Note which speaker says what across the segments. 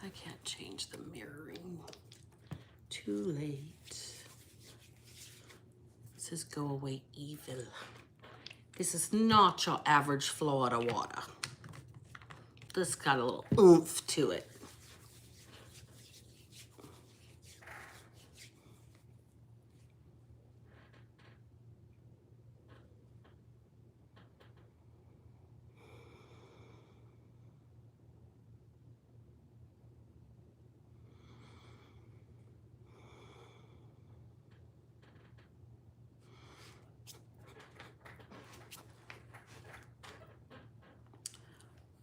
Speaker 1: I can't change the mirroring. Too late. It says go away evil. This is not your average Florida water. This got a little oomph to it.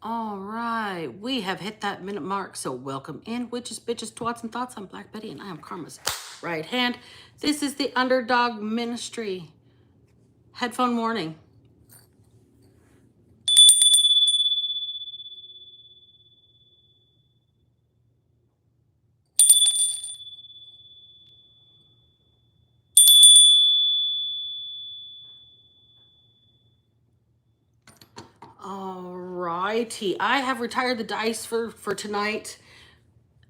Speaker 1: All right, we have hit that minute mark, so welcome in, witches, bitches, twats, and thoughts. I'm Black Betty, and I am Karma's right hand. This is the Underdog Ministry. Headphone warning. All righty, I have retired the dice for tonight.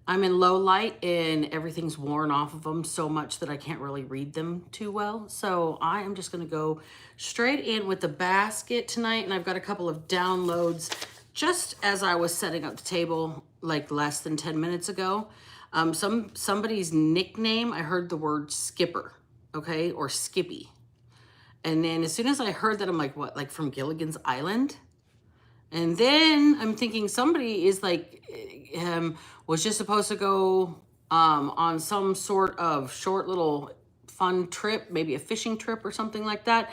Speaker 1: I'm in low light and everything's worn off of them so much that I can't really read them too well. So I am just gonna go straight in with the basket tonight, and I've got a couple of downloads just as I was setting up the table like less than 10 minutes ago. Somebody's nickname, I heard the word Skipper, okay, or Skippy. And then as soon as I heard that, I'm like, what, like from Gilligan's Island? And then I'm thinking somebody is like, was just supposed to go on some sort of short little fun trip, maybe a fishing trip or something like that.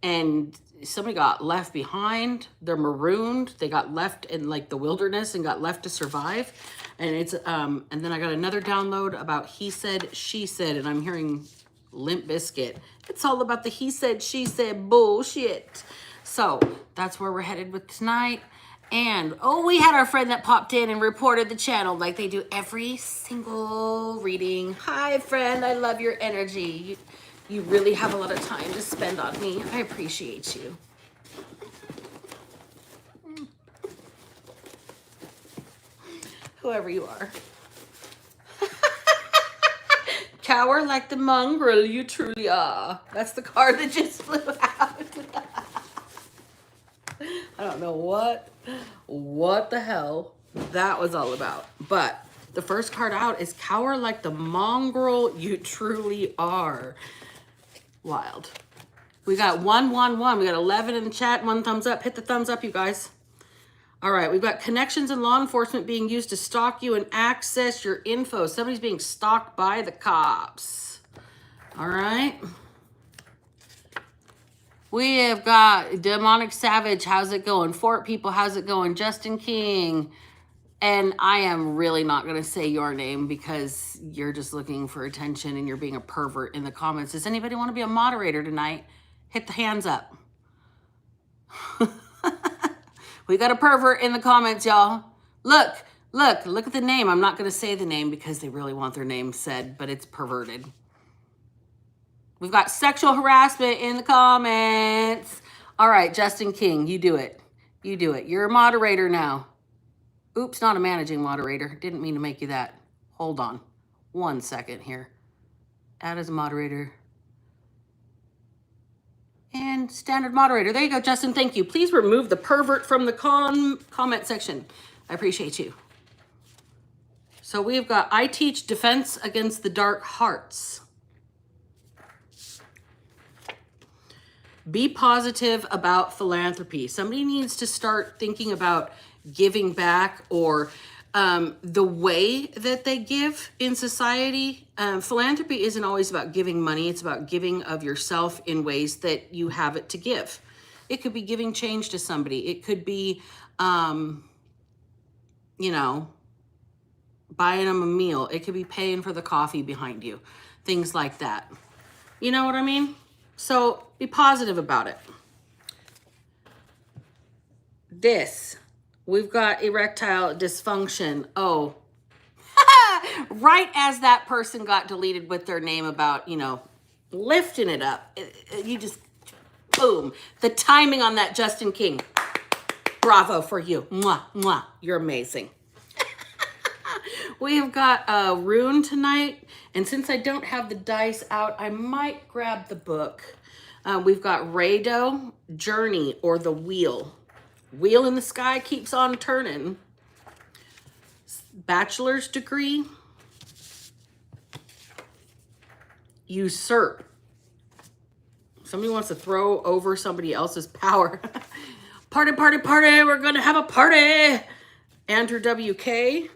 Speaker 1: And somebody got left behind. They're marooned. They got left in like the wilderness and got left to survive. And it's, and then I got another download about he said, she said, and I'm hearing Limp Bizkit. It's all about the he said, she said bullshit. So that's where we're headed with tonight. And, oh, we had our friend that popped in and reported the channel like they do every single reading. Hi, friend. I love your energy. You really have a lot of time to spend on me. I appreciate you. Whoever you are. Cower like the mongrel you truly are. That's the card that just flew out. I don't know what the hell that was all about. But the first card out is cower like the mongrel you truly are. Wild. We got 111. We got 11 in the chat. 1 thumbs up. Hit the thumbs up, you guys. All right. We've got connections and law enforcement being used to stalk you and access your info. Somebody's being stalked by the cops. All right. We have got Demonic Savage, how's it going? Fort People, how's it going? Justin King. And I am really not going to say your name because you're just looking for attention and you're being a pervert in the comments. Does anybody want to be a moderator tonight? Hit the hands up. We got a pervert in the comments, y'all. Look at the name. I'm not going to say the name because they really want their name said, but it's perverted. We've got sexual harassment in the comments. All right, Justin King, you do it. You do it. You're a moderator now. Oops, not a managing moderator. Didn't mean to make you that. Hold on 1 second here. Add as a moderator. And standard moderator. There you go, Justin. Thank you. Please remove the pervert from the comment section. I appreciate you. So we've got I teach defense against the dark hearts. Be positive about philanthropy. Somebody needs to start thinking about giving back or the way that they give in society. Philanthropy isn't always about giving money. It's about giving of yourself in ways that you have it to give. It could be giving change to somebody. It could be, you know, buying them a meal. It could be paying for the coffee behind you. Things like that. You know what I mean? So be positive about it. We've got erectile dysfunction. Oh, right as that person got deleted with their name about, you know, lifting it up. You just, boom. The timing on that, Justin King. Bravo for you. Mwah, mwah. You're amazing. We've got a rune tonight, and since I don't have the dice out, I might grab the book. We've got Rado, Journey, or the Wheel. Wheel in the sky keeps on turning. Bachelor's degree. Usurp. Somebody wants to throw over somebody else's power. Party, party, party. We're going to have a party. Andrew WK.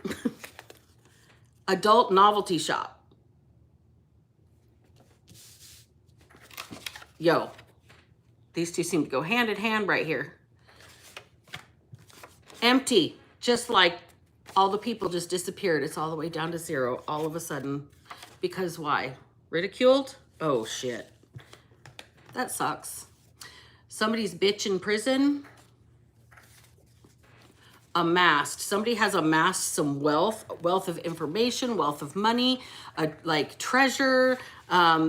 Speaker 1: Adult novelty shop. Yo, these two seem to go hand in hand right here. Empty, just like all the people just disappeared. It's all the way down to zero all of a sudden. Because why? Ridiculed? Oh, shit. That sucks. Somebody's bitch in prison. Amassed. Somebody has amassed some wealth of information, wealth of money, like treasure.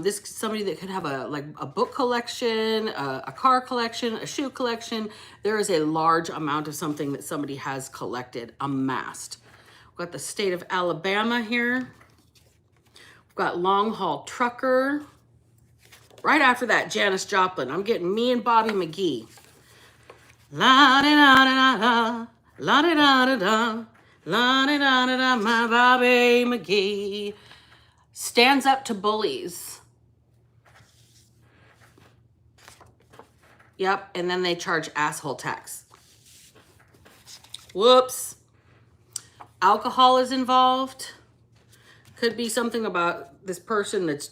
Speaker 1: This somebody that could have a book collection, a car collection, a shoe collection. There is a large amount of something that somebody has collected, amassed. We've got the state of Alabama here. We've got long haul trucker. Right after that, Janis Joplin. I'm getting me and Bobby McGee. La da da da da. La da da da da, la da da da da, my Bobby McGee stands up to bullies. Yep, and then they charge asshole tax. Whoops. Alcohol is involved. Could be something about this person that's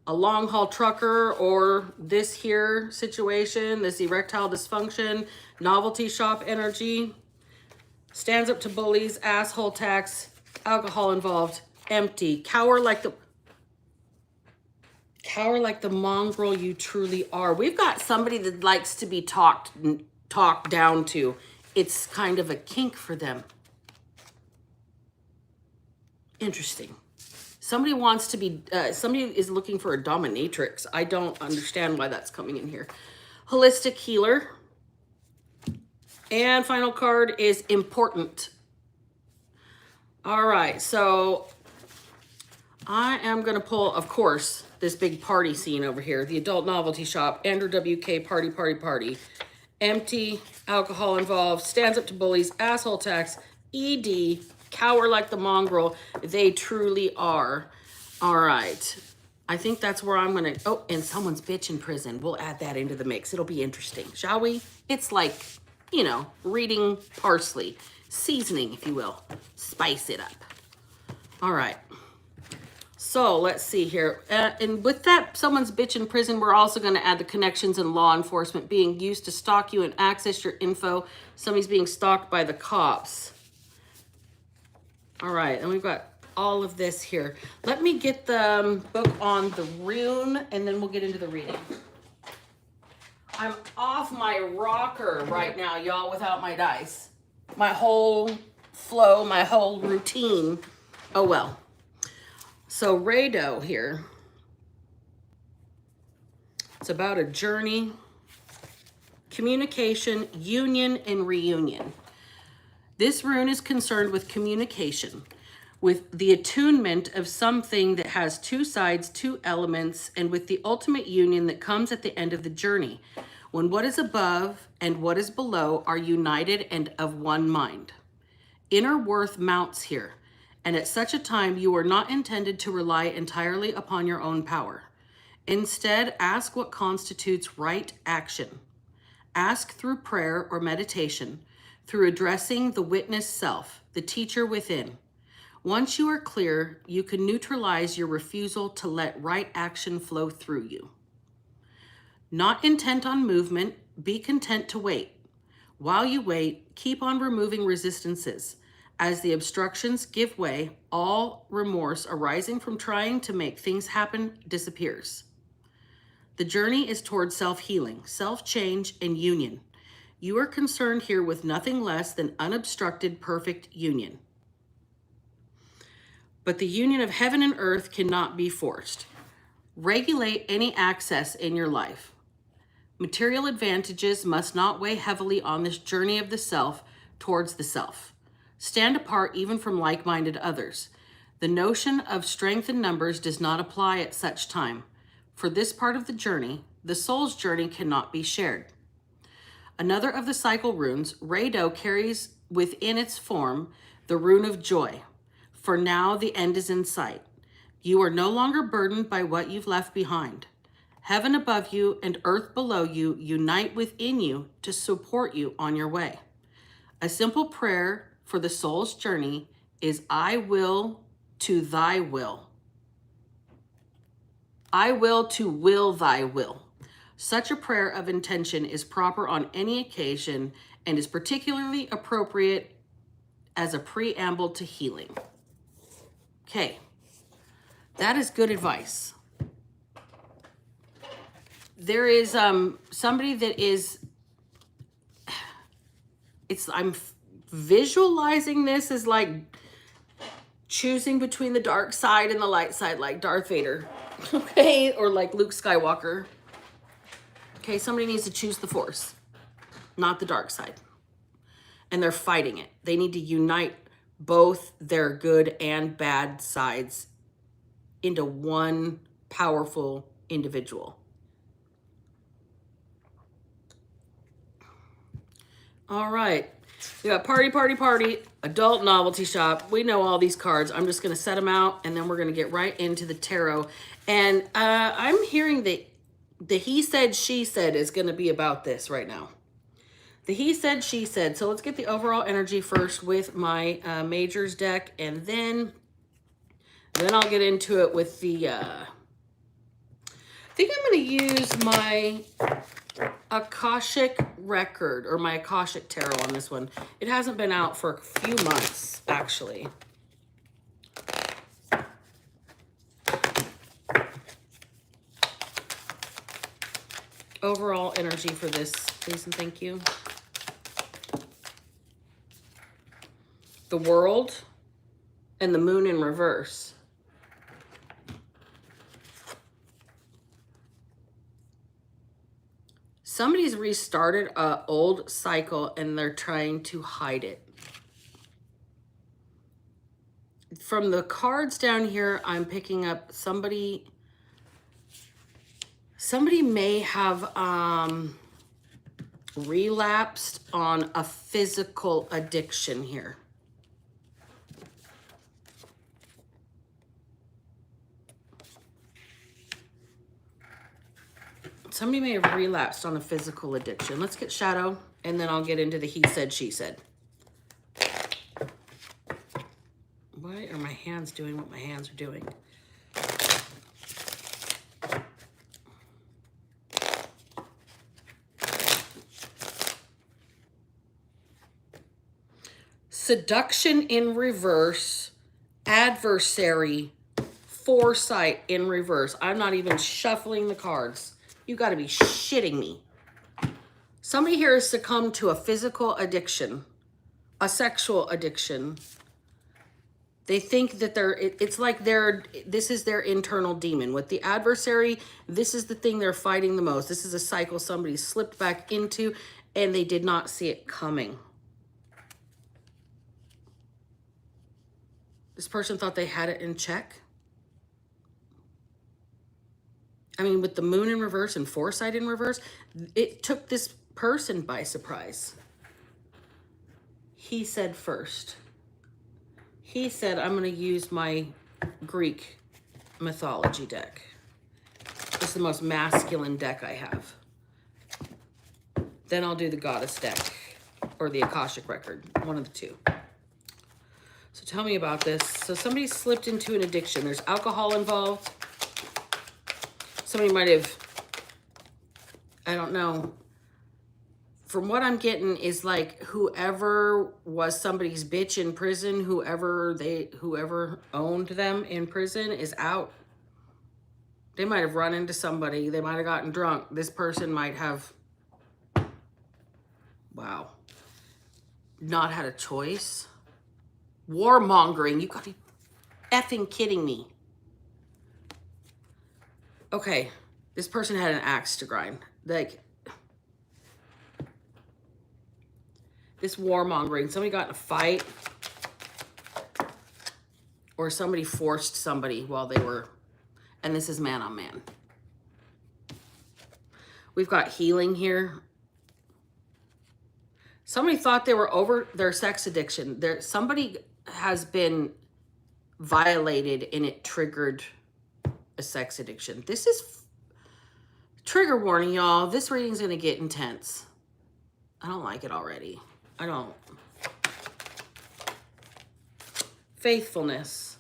Speaker 1: a long haul trucker, or this here situation, this erectile dysfunction, novelty shop energy. Stands up to bullies, asshole tax, alcohol involved, empty. Cower like the mongrel you truly are. We've got somebody that likes to be talked down to. It's kind of a kink for them. Interesting. Somebody wants to be, somebody is looking for a dominatrix. I don't understand why that's coming in here. Holistic healer. And final card is important. All right, so I am going to pull, of course, this big party scene over here. The adult novelty shop, Andrew WK, party, party, party. Empty, alcohol involved, stands up to bullies, asshole tax, ED, cower like the mongrel. They truly are. All right. I think that's where I'm going to, oh, and someone's bitch in prison. We'll add that into the mix. It'll be interesting, shall we? It's like, you know, reading parsley, seasoning, if you will, spice it up. All right. So let's see here. And with that, someone's bitch in prison, we're also going to add the connections and law enforcement being used to stalk you and access your info. Somebody's being stalked by the cops. All right. And we've got all of this here. Let me get the book on the rune, and then we'll get into the reading. I'm off my rocker right now, y'all, without my dice. My whole flow, my whole routine. Oh, well. So Rado here. It's about a journey, communication, union, and reunion. This rune is concerned with communication, with the attunement of something that has two sides, two elements, and with the ultimate union that comes at the end of the journey, when what is above and what is below are united and of one mind. Inner worth mounts here, and at such a time you are not intended to rely entirely upon your own power. Instead, ask what constitutes right action. Ask through prayer or meditation, through addressing the witness self, the teacher within. Once you are clear, you can neutralize your refusal to let right action flow through you. Not intent on movement, be content to wait. While you wait, keep on removing resistances. As the obstructions give way, all remorse arising from trying to make things happen disappears. The journey is towards self-healing, self-change, and union. You are concerned here with nothing less than unobstructed, perfect union. But the union of heaven and earth cannot be forced. Regulate any access in your life. Material advantages must not weigh heavily on this journey of the self towards the self. Stand apart even from like-minded others. The notion of strength in numbers does not apply at such time. For this part of the journey, the soul's journey cannot be shared. Another of the cycle runes, Rado, carries within its form the rune of joy. For now, the end is in sight. You are no longer burdened by what you've left behind. Heaven above you and earth below you unite within you to support you on your way. A simple prayer for the soul's journey is, I will to thy will. I will to will thy will. Such a prayer of intention is proper on any occasion and is particularly appropriate as a preamble to healing. Okay, that is good advice. There is somebody that is, I'm visualizing this as like choosing between the dark side and the light side, like Darth Vader, okay, or like Luke Skywalker. Okay, somebody needs to choose the Force, not the dark side. And they're fighting it. They need to unite both their good and bad sides into one powerful individual. All right. We got party, party, party, adult novelty shop. We know all these cards. I'm just going to set them out, and then we're going to get right into the tarot. And I'm hearing that the he said, she said is going to be about this right now. The he said, she said. So let's get the overall energy first with my majors deck, and then I'll get into it with the, I think I'm going to use my Akashic record, or my Akashic tarot on this one. It hasn't been out for a few months, actually. Overall energy for this, please and thank you. The World and the Moon in reverse. Somebody's restarted an old cycle and they're trying to hide it. From the cards down here, I'm picking up somebody may have relapsed on a physical addiction here. Somebody may have relapsed on a physical addiction. Let's get Shadow, and then I'll get into the he said, she said. Why are my hands doing what my hands are doing? Seduction in reverse, adversary, foresight in reverse. I'm not even shuffling the cards. You got to be shitting me. Somebody here has succumbed to a physical addiction, a sexual addiction. They think that it's like this is their internal demon. With the adversary, this is the thing they're fighting the most. This is a cycle somebody slipped back into and they did not see it coming. This person thought they had it in check. I mean, with the Moon in reverse and foresight in reverse, it took this person by surprise. He said first. He said, I'm going to use my Greek mythology deck. It's the most masculine deck I have. Then I'll do the goddess deck or the Akashic record, one of the two. So tell me about this. So somebody slipped into an addiction. There's alcohol involved. Somebody might have, I don't know. From what I'm getting is like whoever was somebody's bitch in prison, whoever owned them in prison is out. They might have run into somebody. They might have gotten drunk. This person might have, wow, not had a choice. Warmongering. You gotta be effing kidding me. Okay, this person had an axe to grind. Like, this warmongering. Somebody got in a fight. Or somebody forced somebody while they were, and this is man on man. We've got healing here. Somebody thought they were over their sex addiction. Somebody has been violated and it triggered a sex addiction. This is trigger warning, y'all. This reading's going to get intense. I don't like it already. I don't. Faithfulness.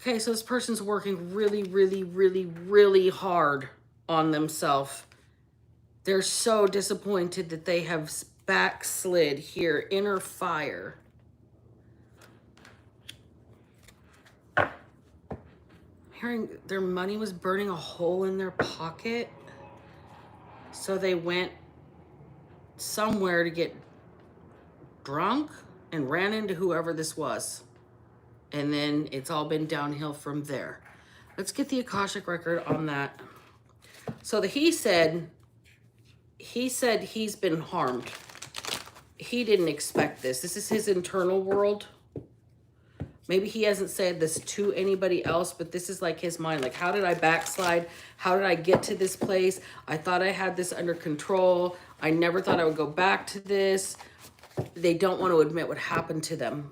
Speaker 1: Okay, so this person's working really, really, really, really hard on themselves. They're so disappointed that they have backslid here. Inner fire. Hearing their money was burning a hole in their pocket. So they went somewhere to get drunk and ran into whoever this was. And then it's all been downhill from there. Let's get the Akashic record on that. So he said he's been harmed. He didn't expect this. This is his internal world. Maybe he hasn't said this to anybody else, but this is like his mind. Like, how did I backslide? How did I get to this place? I thought I had this under control. I never thought I would go back to this. They don't want to admit what happened to them.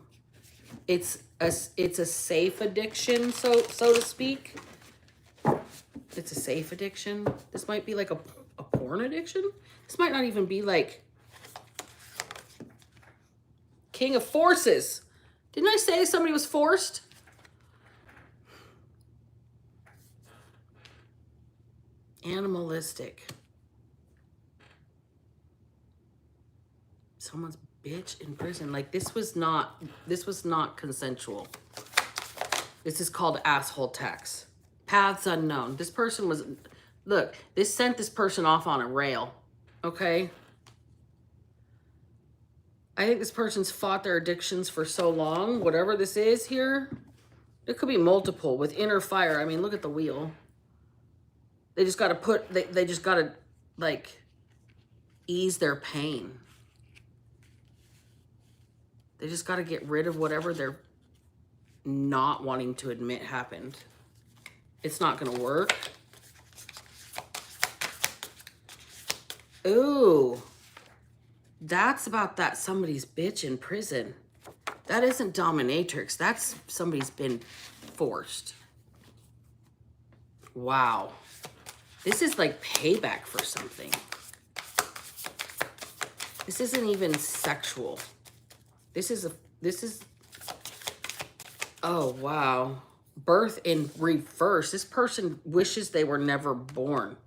Speaker 1: It's a safe addiction, so to speak. It's a safe addiction. This might be like a porn addiction. This might not even be like King of Forces. Didn't I say somebody was forced? Animalistic. Someone's bitch in prison. Like, this was not consensual. This is called asshole tax. Paths unknown. This person was, look, this sent this person off on a rail. Okay? I think this person's fought their addictions for so long. Whatever this is here, it could be multiple with inner fire. I mean, look at the wheel. They just got to they just got to, like, ease their pain. They just got to get rid of whatever they're not wanting to admit happened. It's not going to work. Ooh. That's about that somebody's bitch in prison. That isn't dominatrix. That's somebody's been forced. Wow. This is like payback for something. This isn't even sexual. This is, oh, wow. Birth in reverse. This person wishes they were never born.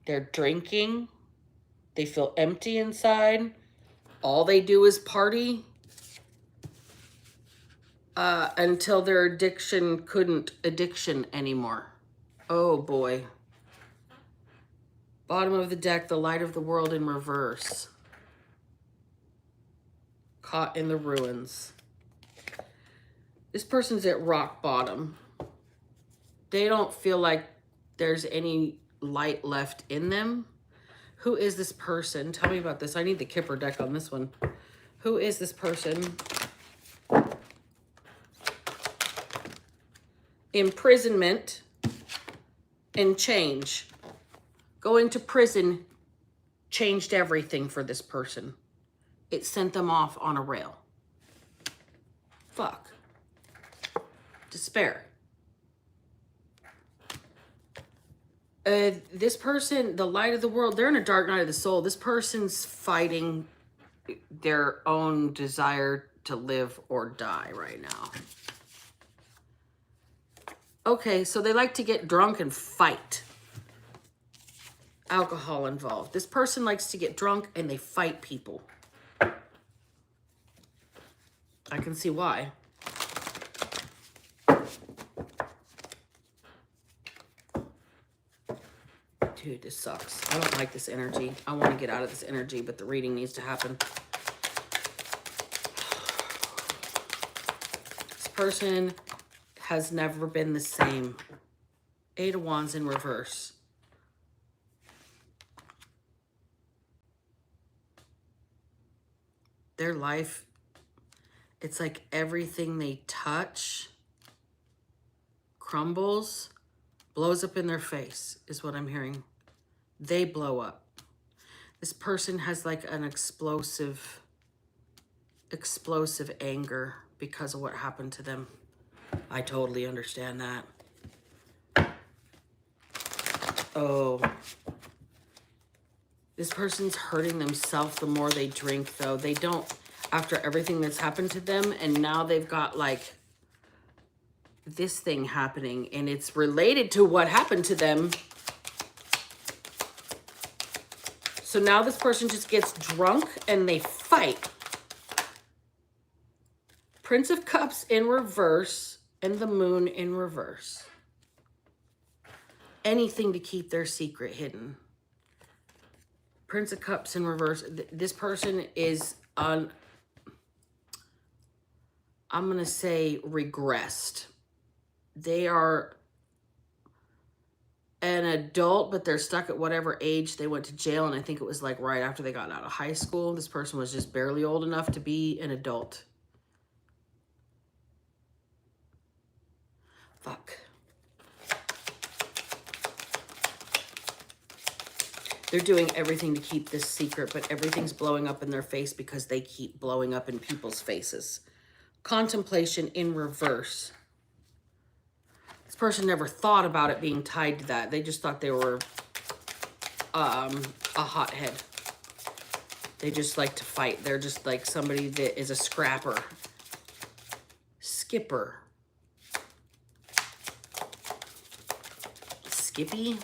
Speaker 1: They're drinking. They feel empty inside. All they do is party. Until their addiction couldn't addiction anymore. Oh boy. Bottom of the deck, the light of the world in reverse. Caught in the ruins. This person's at rock bottom. They don't feel like there's any light left in them. Who is this person? Tell me about this. I need the Kipper deck on this one. Who is this person? Imprisonment and change. Going to prison changed everything for this person. It sent them off on a rail. Fuck. Despair. This person, the light of the world, they're in a dark night of the soul. This person's fighting their own desire to live or die right now. Okay, so they like to get drunk and fight. Alcohol involved. This person likes to get drunk and they fight people. I can see why. Dude, this sucks. I don't like this energy. I want to get out of this energy, but the reading needs to happen. This person has never been the same. Eight of Wands in reverse. Their life It's like everything they touch crumbles, blows up in their face, is what I'm hearing. They blow up. This person has like an explosive anger because of what happened to them. I totally understand that. Oh. This person's hurting themselves the more they drink, though. They don't, after everything that's happened to them, and now they've got like this thing happening, and it's related to what happened to them. So now this person just gets drunk and they fight. Prince of Cups in reverse and the Moon in reverse. Anything to keep their secret hidden. Prince of Cups in reverse. This person is on, I'm going to say, regressed. They are an adult, but they're stuck at whatever age they went to jail. And I think it was like right after they got out of high school. This person was just barely old enough to be an adult. Fuck. They're doing everything to keep this secret, but everything's blowing up in their face because they keep blowing up in people's faces. Contemplation in reverse. This person never thought about it being tied to that. They just thought they were a hothead. They just like to fight. They're just like somebody that is a scrapper. Skipper. Skippy.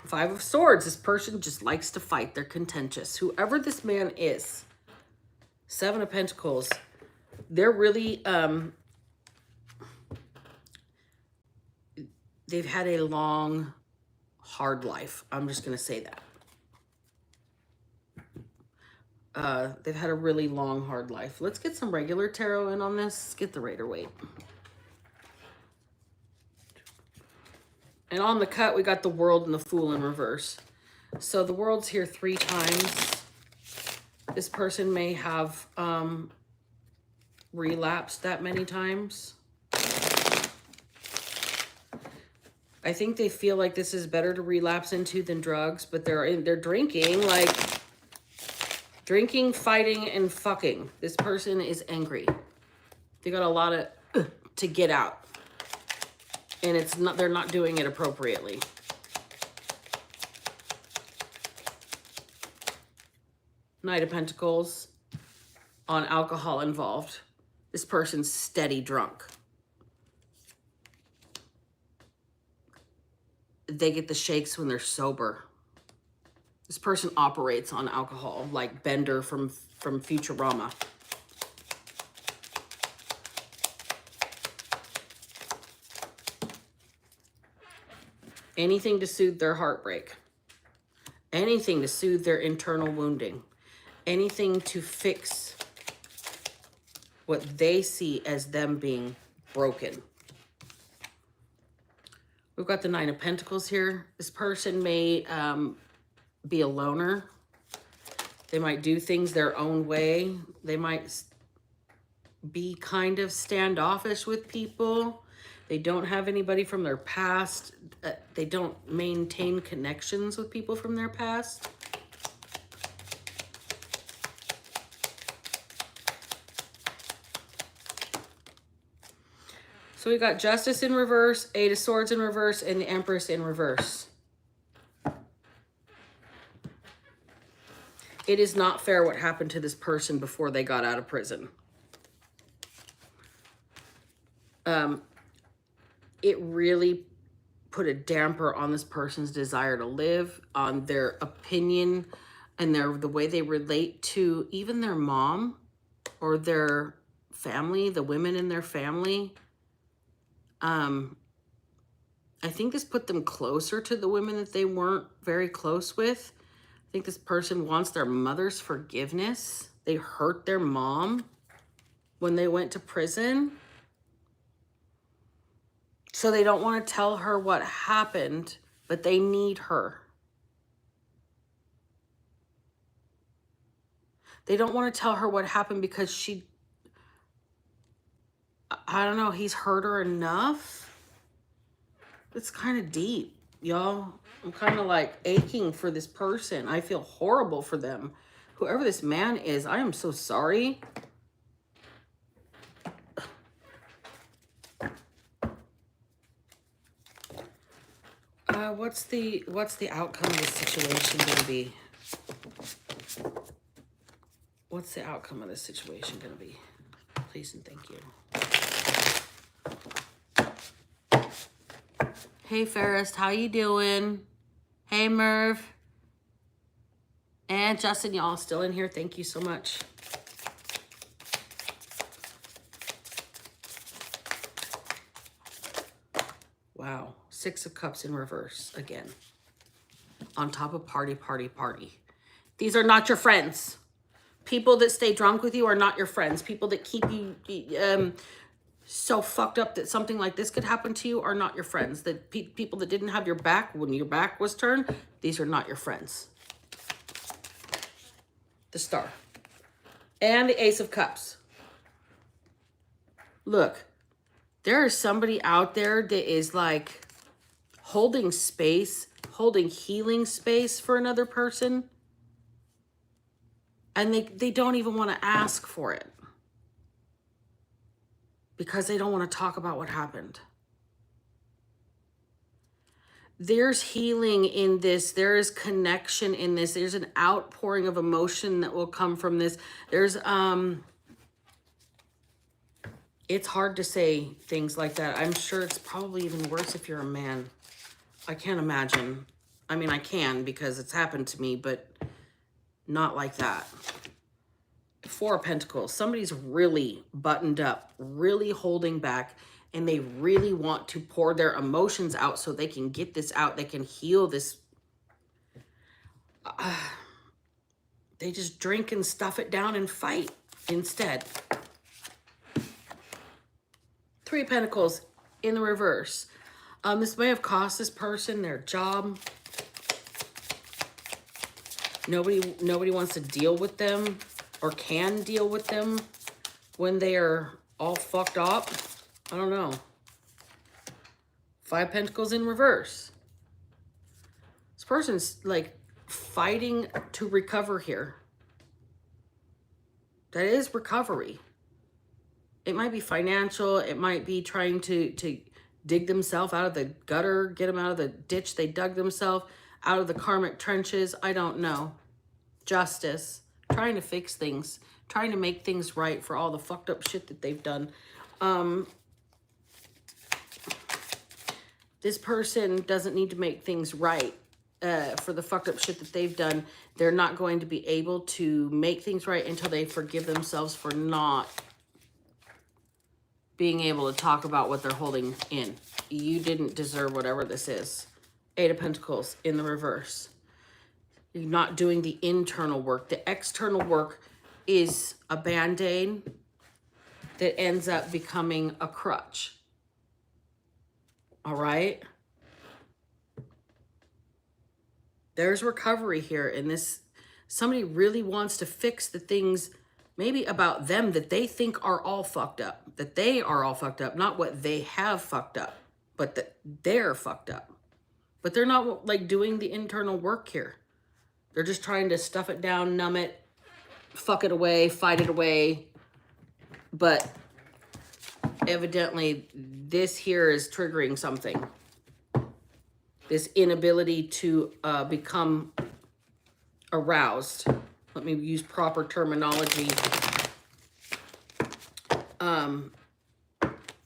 Speaker 1: Five of Swords. This person just likes to fight. They're contentious. Whoever this man is. Seven of Pentacles. They're really, they've had a long, hard life. I'm just going to say that. They've had a really long, hard life. Let's get some regular tarot in on this. Let's get the Rider-Waite. And on the cut, we got the World and the Fool in reverse. So the World's here 3 times. This person may have relapsed that many times. I think they feel like this is better to relapse into than drugs, but they're drinking, like drinking, fighting, and fucking. This person is angry. They got a lot of to get out. And it's not, they're not doing it appropriately. Knight of Pentacles on alcohol involved. This person's steady drunk. They get the shakes when they're sober. This person operates on alcohol like Bender from Futurama. Anything to soothe their heartbreak. Anything to soothe their internal wounding. Anything to fix what they see as them being broken. We've got the Nine of Pentacles here. This person may be a loner. They might do things their own way. They might be kind of standoffish with people. They don't have anybody from their past. They don't maintain connections with people from their past. So we got Justice in reverse, Eight of Swords in reverse, and the Empress in reverse. It is not fair what happened to this person before they got out of prison. It really put a damper on this person's desire to live, on their opinion, and the way they relate to even their mom or their family, the women in their family. I think this put them closer to the women that they weren't very close with. I think this person wants their mother's forgiveness. They hurt their mom when they went to prison. So they don't want to tell her what happened, but they need her. They don't want to tell her what happened because I don't know, he's hurt her enough. It's kind of deep, y'all. I'm kind of like aching for this person. I feel horrible for them. Whoever this man is, I am so sorry. What's the outcome of this situation going to be? What's the outcome of this situation going to be? Please and thank you. Hey, Ferris, how you doing? Hey, Merv. And Justin, y'all still in here. Thank you so much. Wow. 6 of Cups in reverse again. On top of party, party, party. These are not your friends. People that stay drunk with you are not your friends. People that keep you so fucked up that something like this could happen to you are not your friends. That people that didn't have your back when your back was turned, these are not your friends. The Star. And the Ace of Cups. Look, there is somebody out there that is like holding space, holding healing space for another person. And they don't even want to ask for it. Because they don't want to talk about what happened. There's healing in this. There is connection in this. There's an outpouring of emotion that will come from this. There's, it's hard to say things like that. I'm sure it's probably even worse if you're a man. I can't imagine. I mean, I can because it's happened to me, but not like that. 4 of Pentacles. Somebody's really buttoned up, really holding back, and they really want to pour their emotions out so they can get this out. They can heal this. They just drink and stuff it down and fight instead. 3 of Pentacles in the reverse. This may have cost this person their job. Nobody wants to deal with them or can deal with them when they are all fucked up. I don't know. 5 Pentacles in reverse. This person's like fighting to recover here. That is recovery. It might be financial. It might be trying to dig themselves out of the gutter, get them out of the ditch they dug themselves, out of the karmic trenches. I don't know. Justice. Trying to fix things. Trying to make things right for all the fucked up shit that they've done. This person doesn't need to make things right for the fucked up shit that they've done. They're not going to be able to make things right until they forgive themselves for not being able to talk about what they're holding in. You didn't deserve whatever this is. 8 of Pentacles in the reverse. You're not doing the internal work. The external work is a band-aid that ends up becoming a crutch. All right? There's recovery here in this. Somebody really wants to fix the things maybe about them that they think are all fucked up. That they are all fucked up. Not what they have fucked up, but that they're fucked up. But they're not like doing the internal work here. They're just trying to stuff it down, numb it, fuck it away, fight it away. But evidently this here is triggering something. This inability to become aroused. Let me use proper terminology.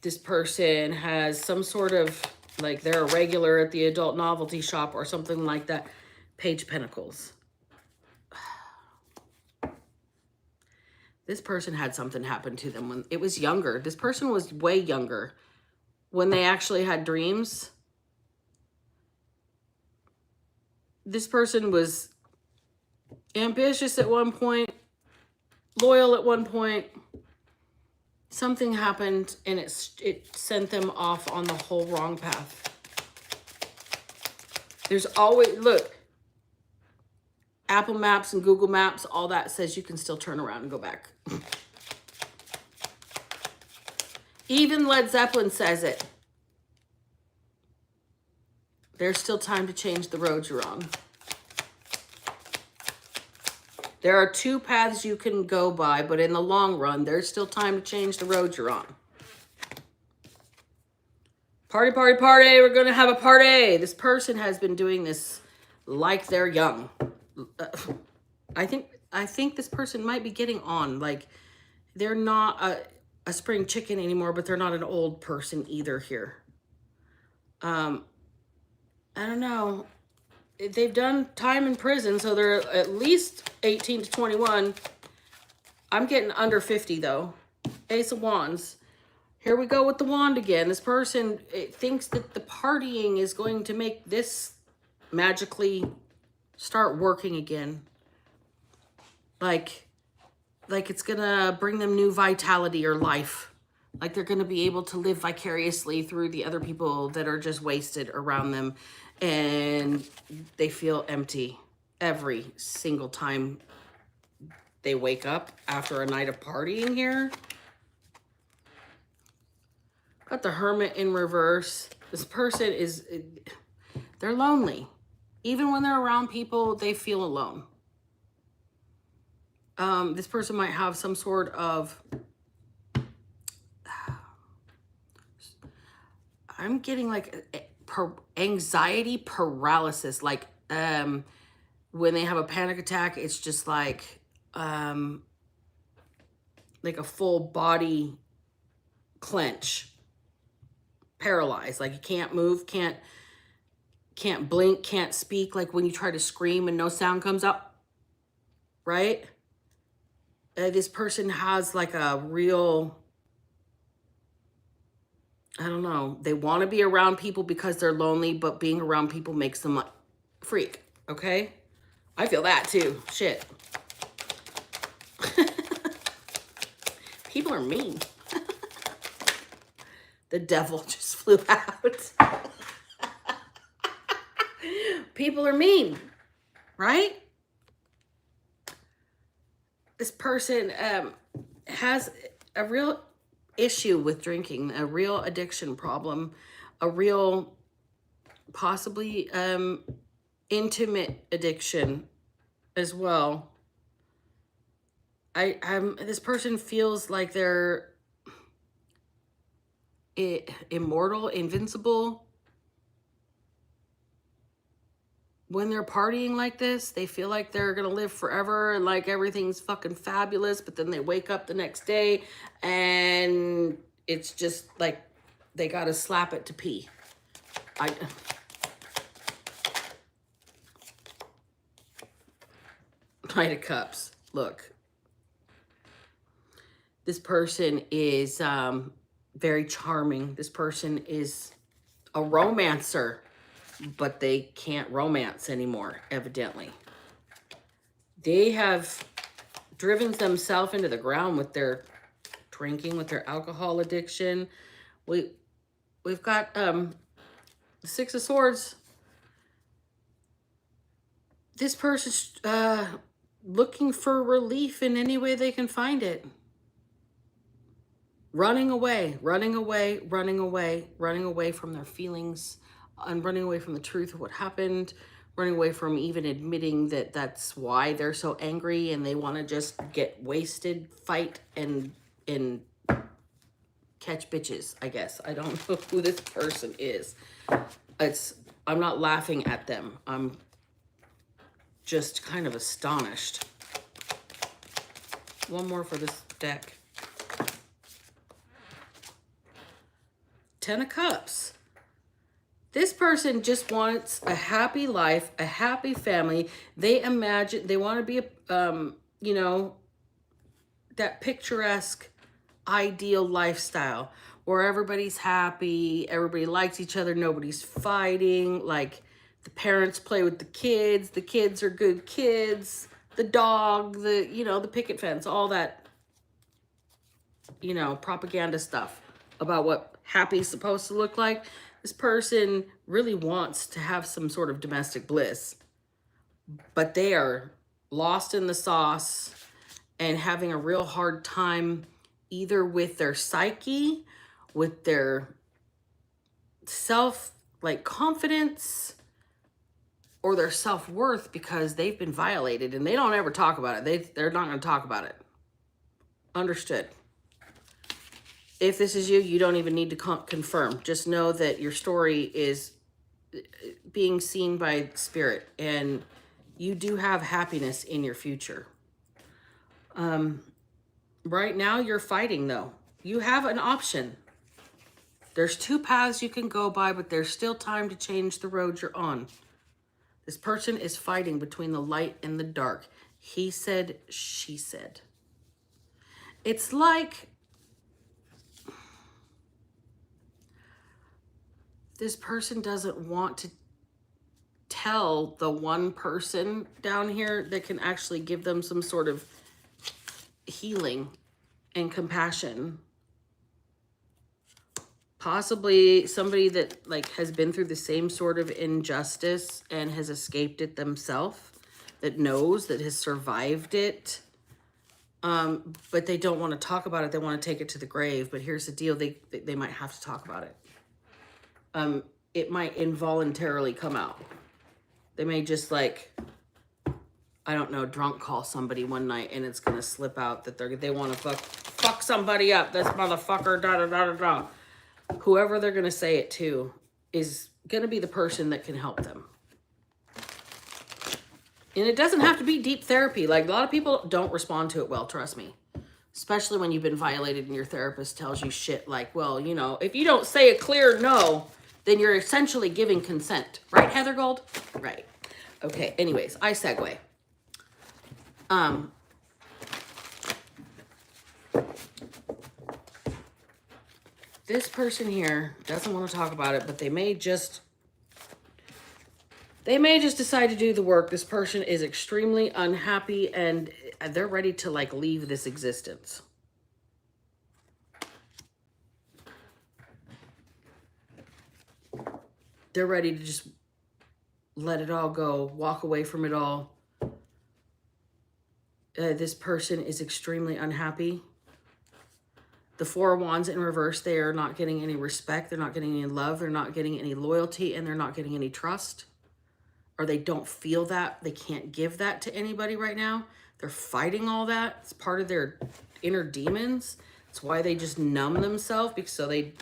Speaker 1: This person has some sort of, like they're a regular at the adult novelty shop or something like that. Page of Pentacles. This person had something happen to them when it was younger. This person was way younger when they actually had dreams. This person was ambitious at one point, loyal at one point. Something happened and it sent them off on the whole wrong path. There's always, look, Apple Maps and Google Maps, all that says you can still turn around and go back. Even Led Zeppelin says it. There's still time to change the road you're on. There are 2 paths you can go by, but in the long run, there's still time to change the road you're on. Party, party, party. We're going to have a party. This person has been doing this like they're young. I think this person might be getting on. Like, they're not a spring chicken anymore, but they're not an old person either here. I don't know. They've done time in prison, so they're at least 18 to 21. I'm getting under 50, though. Ace of Wands. Here we go with the wand again. This person thinks that the partying is going to make this magically start working again. Like it's going to bring them new vitality or life. Like they're going to be able to live vicariously through the other people that are just wasted around them. And they feel empty every single time they wake up after a night of partying here. Got the Hermit in reverse. This person is, they're lonely. Even when they're around people, they feel alone. This person might have some sort of, I'm getting like anxiety paralysis. Like when they have a panic attack, it's just like a full body clench, paralyzed. Like you can't move, can't blink, can't speak. Like when you try to scream and no sound comes up, right? This person has like a real, I don't know. They want to be around people because they're lonely, but being around people makes them a freak. Okay? I feel that too. Shit. People are mean. The devil just flew out. People are mean, right? This person has a real issue with drinking, a real addiction problem, a real possibly intimate addiction as well. This person feels like they're immortal, invincible. When they're partying like this, they feel like they're going to live forever and like everything's fucking fabulous, but then they wake up the next day and it's just like they got to slap it to pee. Knight of Cups. Look. This person is very charming. This person is a romancer. But they can't romance anymore, evidently. They have driven themselves into the ground with their drinking, with their alcohol addiction. We've got the Six of Swords. This person's looking for relief in any way they can find it. Running away, running away, running away, running away from their feelings, and running away from the truth of what happened, running away from even admitting that that's why they're so angry and they want to just get wasted, fight, and catch bitches, I guess. I don't know who this person is. I'm not laughing at them. I'm just kind of astonished. One more for this deck. Ten of Cups. This person just wants a happy life, a happy family. They imagine, they want to be, you know, that picturesque, ideal lifestyle where everybody's happy, everybody likes each other, nobody's fighting. Like the parents play with the kids are good kids, the dog, the picket fence, all that, propaganda stuff about what happy's supposed to look like. This person really wants to have some sort of domestic bliss, but they are lost in the sauce and having a real hard time either with their psyche, with their self, like confidence, or their self-worth, because they've been violated and they don't ever talk about it. They're not going to talk about it. Understood. If this is you, you don't even need to confirm. Just know that your story is being seen by spirit, and you do have happiness in your future. Right now you're fighting though. You have an option. There's two paths you can go by, but there's still time to change the road you're on. This person is fighting between the light and the dark. He said, she said. It's like this person doesn't want to tell the one person down here that can actually give them some sort of healing and compassion. Possibly somebody that like has been through the same sort of injustice and has escaped it themselves, that knows, that has survived it. But they don't want to talk about it. They want to take it to the grave. But here's the deal. They might have to talk about it. It might involuntarily come out. They may just like, I don't know, drunk call somebody one night and it's going to slip out that they want to fuck somebody up. This motherfucker, da da da da da. Whoever they're going to say it to is going to be the person that can help them. And it doesn't have to be deep therapy. Like, a lot of people don't respond to it well, trust me. Especially when you've been violated and your therapist tells you shit like, well, you know, if you don't say a clear no, then you're essentially giving consent. Right, Heather Gold? Right. Okay, anyways, I segue. This person here doesn't want to talk about it, but they may just decide to do the work. This person is extremely unhappy and they're ready to like leave this existence. They're ready to just let it all go, walk away from it all. This person is extremely unhappy. The Four of Wands in reverse, they are not getting any respect. They're not getting any love. They're not getting any loyalty, and they're not getting any trust. Or they don't feel that. They can't give that to anybody right now. They're fighting all that. It's part of their inner demons. It's why they just numb themselves, because so they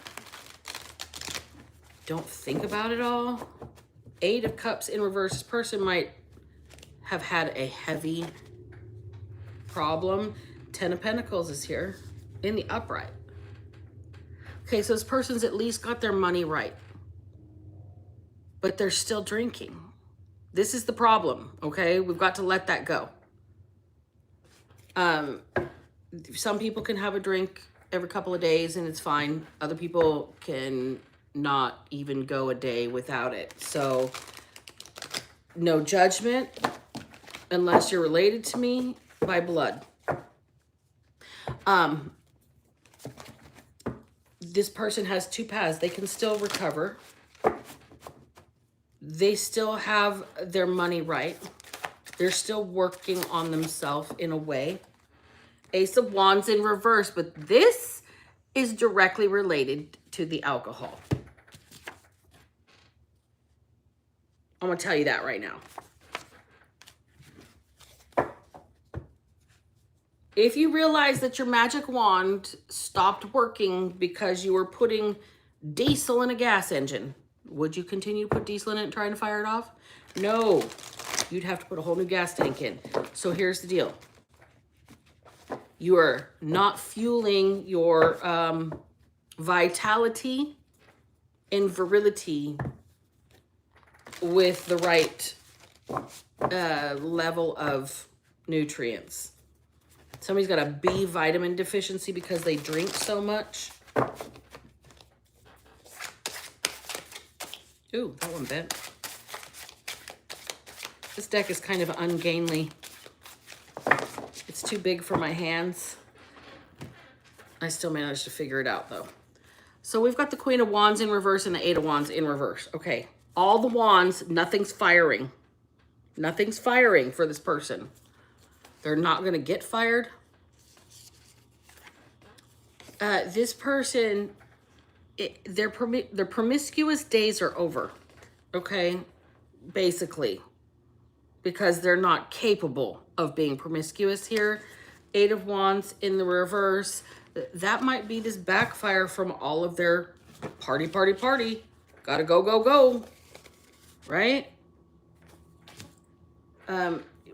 Speaker 1: don't think about it all. Eight of Cups in reverse. This person might have had a heavy problem. Ten of Pentacles is here in the upright. Okay, so this person's at least got their money right, but they're still drinking. This is the problem, okay? We've got to let that go. Some people can have a drink every couple of days and it's fine. Other people can not even go a day without it. So no judgment unless you're related to me by blood. This person has two paths. They can still recover. They still have their money right. They're still working on themselves in a way. Ace of Wands in reverse, but this is directly related to the alcohol. I'm going to tell you that right now. If you realize that your magic wand stopped working because you were putting diesel in a gas engine, would you continue to put diesel in it and trying to fire it off? No, you'd have to put a whole new gas tank in. So here's the deal. You are not fueling your vitality and virility with the right level of nutrients. Somebody's got a B vitamin deficiency because they drink so much. Ooh, that one bent. This deck is kind of ungainly. It's too big for my hands. I still managed to figure it out though. So we've got the Queen of Wands in reverse and the Eight of Wands in reverse. Okay, all the wands, nothing's firing. Nothing's firing for this person. They're not going to get fired. This person, their promiscuous days are over, okay? Basically, because they're not capable of being promiscuous here. 8 of Wands in the reverse. That might be this backfire from all of their party. Gotta go, right?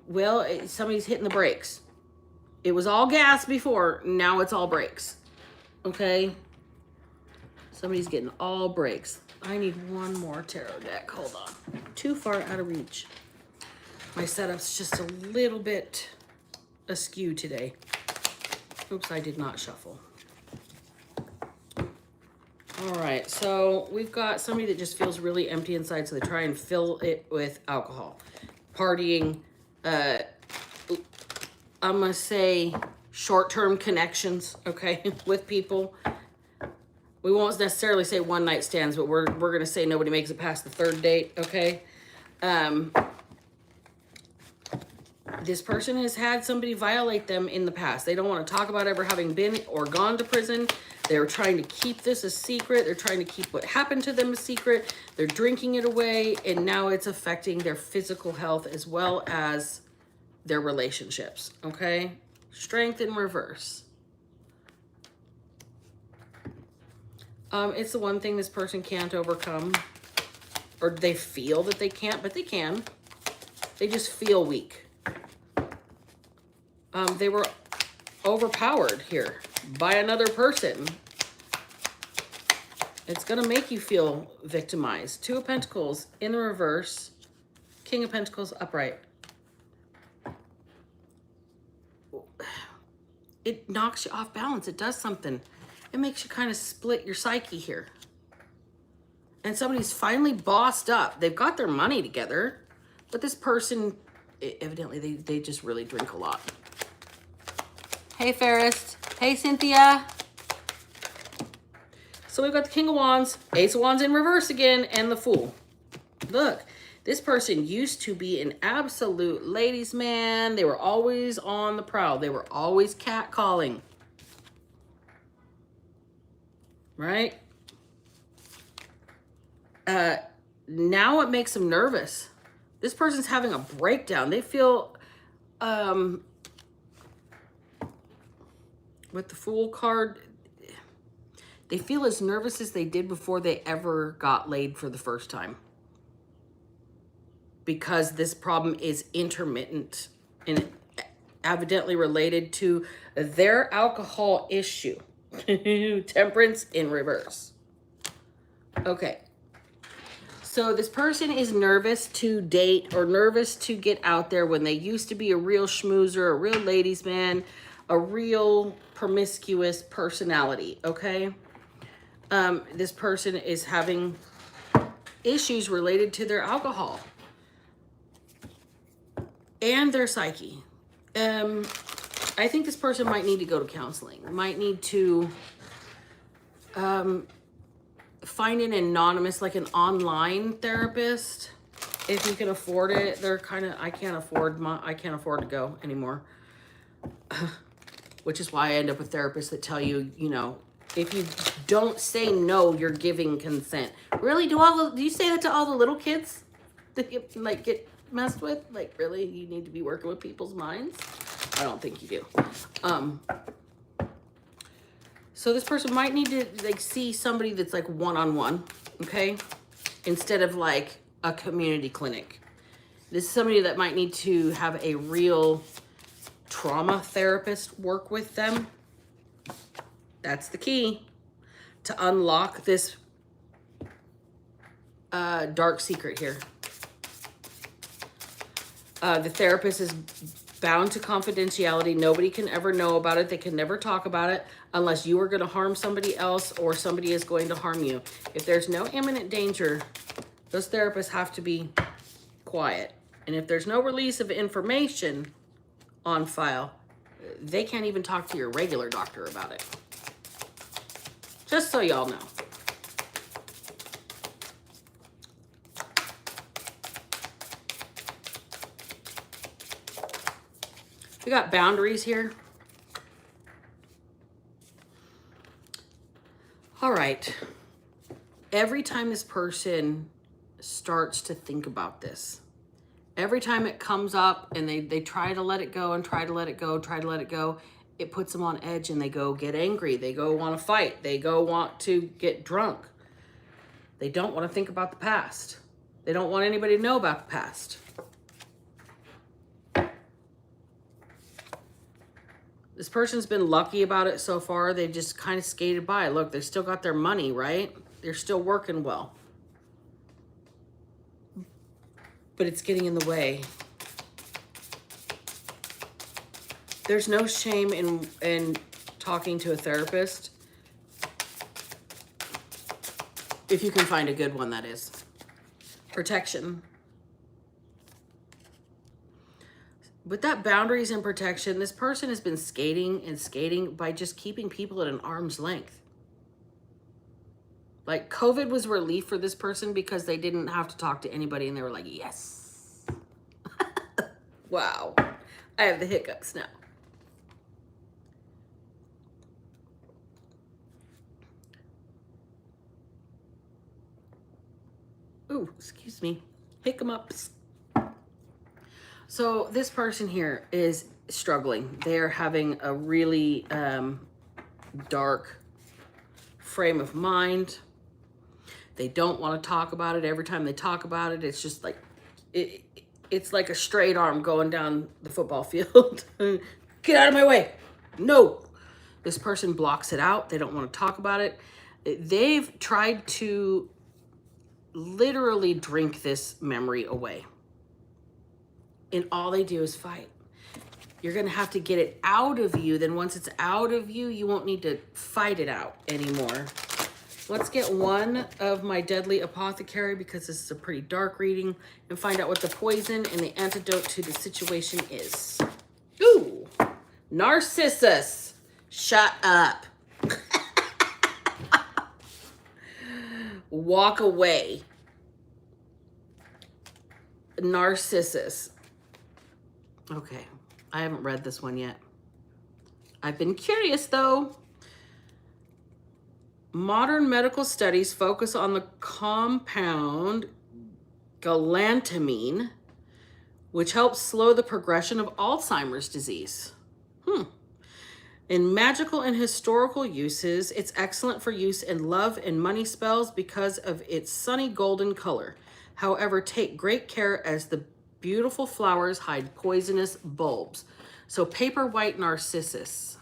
Speaker 1: Well, somebody's hitting the brakes. It was all gas before, now it's all brakes. Okay? Somebody's getting all brakes. I need one more tarot deck. Hold on. Too far out of reach. My setup's just a little bit askew today. Oops, I did not shuffle. All right, so we've got somebody that just feels really empty inside, so they try and fill it with alcohol. Partying, I'm gonna say short-term connections, okay, with people. We won't necessarily say one-night stands, but we're gonna say nobody makes it past the 3rd date, okay? This person has had somebody violate them in the past. They don't want to talk about ever having been or gone to prison. They're trying to keep this a secret. They're trying to keep what happened to them a secret. They're drinking it away, and now it's affecting their physical health as well as their relationships, okay? Strength in reverse. It's the one thing this person can't overcome, or they feel that they can't, but they can. They just feel weak. They were overpowered here by another person. It's going to make you feel victimized. 2 of Pentacles in the reverse. King of Pentacles upright. It knocks you off balance. It does something. It makes you kind of split your psyche here. And somebody's finally bossed up. They've got their money together. But this person, evidently, they just really drink a lot. Hey, Ferris. Hey, Cynthia. So we've got the King of Wands, Ace of Wands in reverse again, and the Fool. Look, this person used to be an absolute ladies' man. They were always on the prowl. They were always catcalling. Right? Now it makes them nervous. This person's having a breakdown. They feel... with the Fool card, they feel as nervous as they did before they ever got laid for the first time. Because this problem is intermittent and evidently related to their alcohol issue. Temperance in reverse. Okay. So this person is nervous to date or nervous to get out there when they used to be a real schmoozer, a real ladies' man, a real promiscuous personality, okay? This person is having issues related to their alcohol and their psyche. I think this person might need to go to counseling, might need to find an anonymous, like an online therapist, if you can afford it. They're kind of, I can't afford to go anymore. Which is why I end up with therapists that tell you, you know, if you don't say no, you're giving consent. Really? Do you say that to all the little kids that get messed with? Like, really? You need to be working with people's minds? I don't think you do. So this person might need to like see somebody that's like one-on-one, okay? Instead of like a community clinic. This is somebody that might need to have a real trauma therapist work with them. That's the key to unlock this dark secret here. The therapist is bound to confidentiality. Nobody can ever know about it. They can never talk about it unless you are going to harm somebody else or somebody is going to harm you. If there's no imminent danger, those therapists have to be quiet. And if there's no release of information on file, they can't even talk to your regular doctor about it. Just so y'all know. We got boundaries here. All right. Every time this person starts to think about this, every time it comes up and they try to let it go and try to let it go, try to let it go, it puts them on edge and they go get angry. They go want to fight. They go want to get drunk. They don't want to think about the past. They don't want anybody to know about the past. This person's been lucky about it so far. They just kind of skated by. Look, they still got their money, right? They're still working well. But it's getting in the way. There's no shame in talking to a therapist. If you can find a good one, that is. Protection. With that boundaries and protection, this person has been skating and skating by just keeping people at an arm's length. Like COVID was relief for this person because they didn't have to talk to anybody and they were like, yes. Wow. I have the hiccups now. Ooh, excuse me. Hiccups. So this person here is struggling. They're having a really dark frame of mind. They don't want to talk about it. Every time they talk about it, it's just like, it's like a straight arm going down the football field. Get out of my way. No. This person blocks it out. They don't want to talk about it. They've tried to literally drink this memory away. And all they do is fight. You're going to have to get it out of you. Then once it's out of you, you won't need to fight it out anymore. Let's get one of my Deadly Apothecary because this is a pretty dark reading and find out what the poison and the antidote to the situation is. Ooh, Narcissus. Shut up. Walk away. Narcissus. Okay, I haven't read this one yet. I've been curious though. Modern medical studies focus on the compound galantamine, which helps slow the progression of Alzheimer's disease. In magical and historical uses, it's excellent for use in love and money spells because of its sunny golden color. However, take great care as the beautiful flowers hide poisonous bulbs. So paper white narcissus.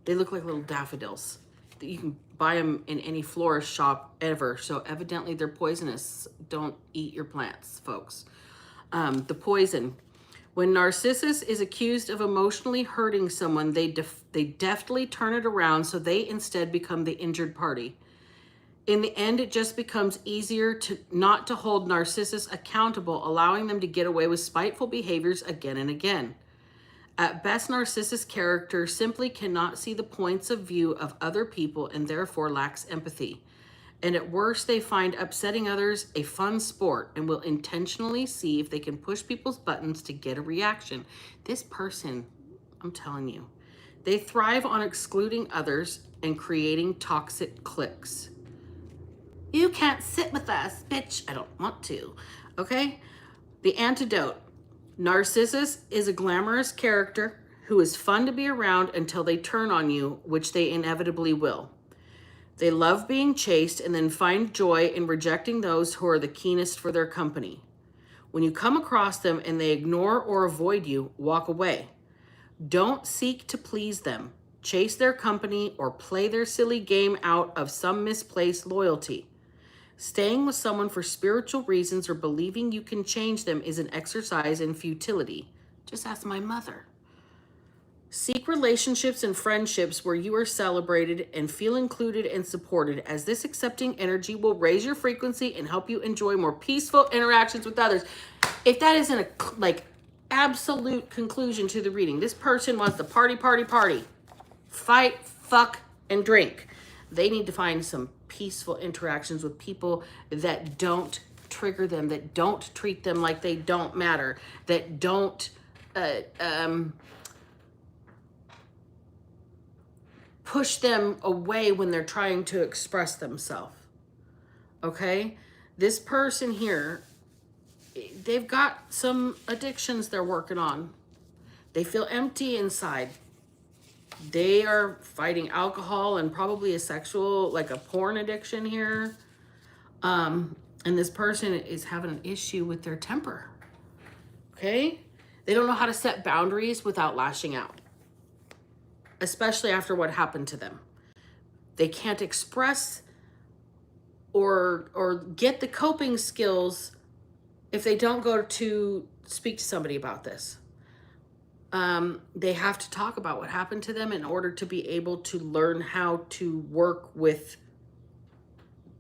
Speaker 1: They look like little daffodils. You can buy them in any florist shop ever. So evidently they're poisonous. Don't eat your plants, folks. The poison. When Narcissus is accused of emotionally hurting someone, they deftly turn it around so they instead become the injured party. In the end, it just becomes easier not to hold Narcissus accountable, allowing them to get away with spiteful behaviors again and again. At best, Narcissus' character simply cannot see the points of view of other people and therefore lacks empathy. And at worst, they find upsetting others a fun sport and will intentionally see if they can push people's buttons to get a reaction. This person, I'm telling you, they thrive on excluding others and creating toxic cliques. You can't sit with us, bitch. I don't want to. Okay? The antidote. Narcissus is a glamorous character who is fun to be around until they turn on you, which they inevitably will. They love being chased and then find joy in rejecting those who are the keenest for their company. When you come across them and they ignore or avoid you, walk away. Don't seek to please them, chase their company, or play their silly game out of some misplaced loyalty. Staying with someone for spiritual reasons or believing you can change them is an exercise in futility. Just ask my mother. Seek relationships and friendships where you are celebrated and feel included and supported, as this accepting energy will raise your frequency and help you enjoy more peaceful interactions with others. If that isn't a absolute conclusion to the reading, this person wants to party, fight, fuck, and drink. They need to find some peaceful interactions with people that don't trigger them, that don't treat them like they don't matter, that don't push them away when they're trying to express themselves. Okay? This person here, they've got some addictions they're working on. They feel empty inside. They are fighting alcohol and probably a sexual, like a porn addiction here. And this person is having an issue with their temper. Okay? They don't know how to set boundaries without lashing out, especially after what happened to them. They can't express or get the coping skills if they don't go to speak to somebody about this. They have to talk about what happened to them in order to be able to learn how to work with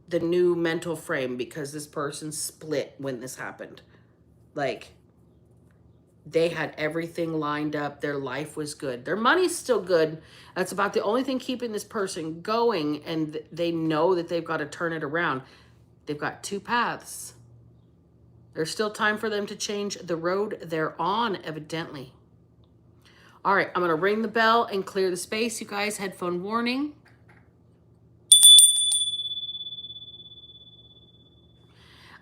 Speaker 1: the new mental frame, because this person split when this happened. Like, they had everything lined up. Their life was good. Their money's still good. That's about the only thing keeping this person going, and they know that they've got to turn it around. They've got two paths. There's still time for them to change the road they're on, evidently. All right, I'm going to ring the bell and clear the space. You guys, headphone warning.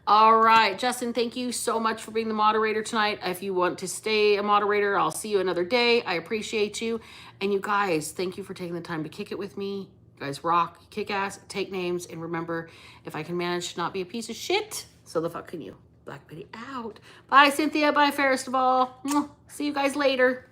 Speaker 1: All right, Justin, thank you so much for being the moderator tonight. If you want to stay a moderator, I'll see you another day. I appreciate you. And you guys, thank you for taking the time to kick it with me. You guys rock, kick ass, take names, and remember, if I can manage to not be a piece of shit, so the fuck can you. Black Betty out. Bye, Cynthia. Bye, Ferris Duvall. See you guys later.